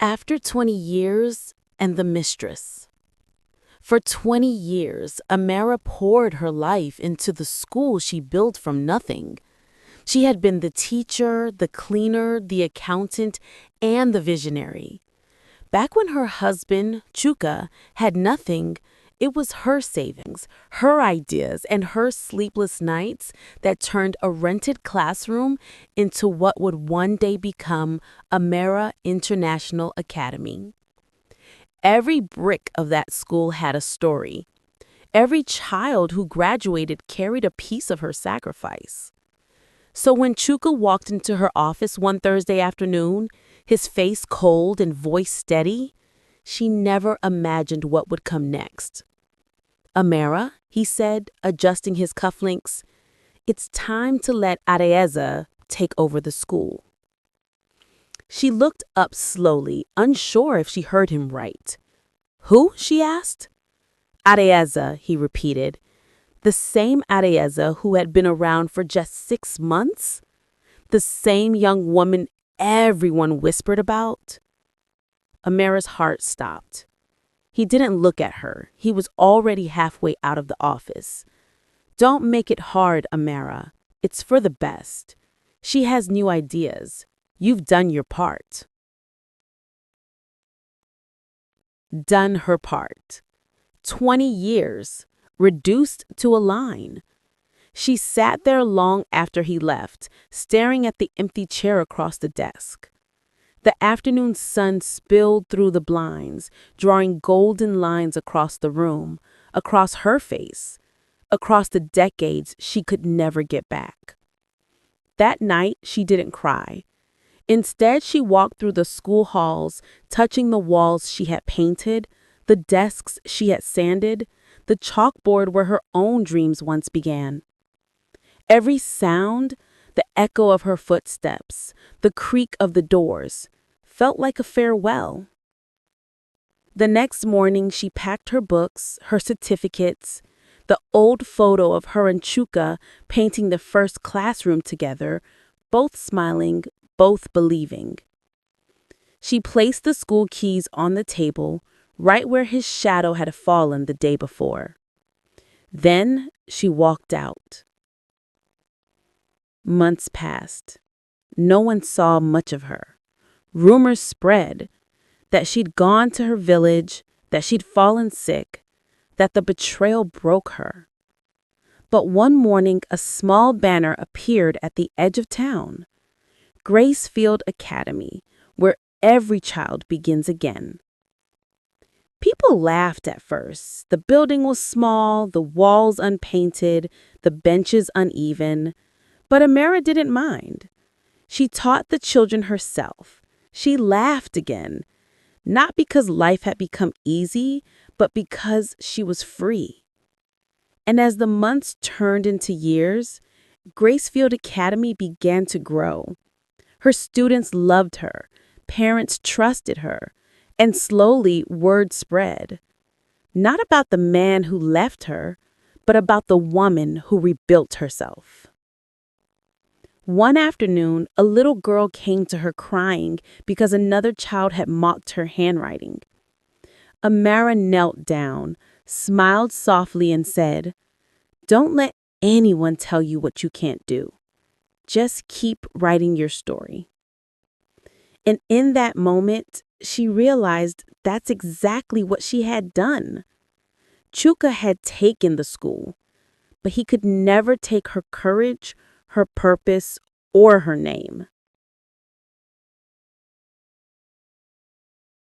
After 20 years and the mistress. For 20 years, Amara poured her life into the school she built from nothing. She had been the teacher, the cleaner, the accountant, and the visionary. Back when her husband, Chuka, had nothing, it was her savings, her ideas, and her sleepless nights that turned a rented classroom into what would one day become Amara International Academy. Every brick of that school had a story. Every child who graduated carried a piece of her sacrifice. So when Chuka walked into her office one Thursday afternoon, his face cold and voice steady, she never imagined what would come next. "Amara," he said, adjusting his cufflinks, "it's time to let Areza take over the school." She looked up slowly, unsure if she heard him right. "Who?" she asked. "Areza," he repeated. The same Areza who had been around for just 6 months? The same young woman everyone whispered about? Amara's heart stopped. He didn't look at her. He was already halfway out of the office. "Don't make it hard, Amara. It's for the best. She has new ideas. You've done your part." Done her part. 20 years, reduced to a line. She sat there long after he left, staring at the empty chair across the desk. The afternoon sun spilled through the blinds, drawing golden lines across the room, across her face, across the decades she could never get back. That night, she didn't cry. Instead, she walked through the school halls, touching the walls she had painted, the desks she had sanded, the chalkboard where her own dreams once began. Every sound, the echo of her footsteps, the creak of the doors, felt like a farewell. The next morning, she packed her books, her certificates, the old photo of her and Chuka painting the first classroom together, both smiling, both believing. She placed the school keys on the table, right where his shadow had fallen the day before. Then she walked out. Months passed. No one saw much of her. Rumors spread that she'd gone to her village, that she'd fallen sick, that the betrayal broke her. But one morning, a small banner appeared at the edge of town. Gracefield Academy, where every child begins again. People laughed at first. The building was small, the walls unpainted, the benches uneven. But Amara didn't mind. She taught the children herself. She laughed again, not because life had become easy, but because she was free. And as the months turned into years, Gracefield Academy began to grow. Her students loved her, parents trusted her, and slowly word spread. Not about the man who left her, but about the woman who rebuilt herself. One afternoon, a little girl came to her crying because another child had mocked her handwriting. Amara knelt down, smiled softly, and said, "Don't let anyone tell you what you can't do. Just keep writing your story." And in that moment, she realized that's exactly what she had done. Chuka had taken the school, but he could never take her courage, her purpose, or her name.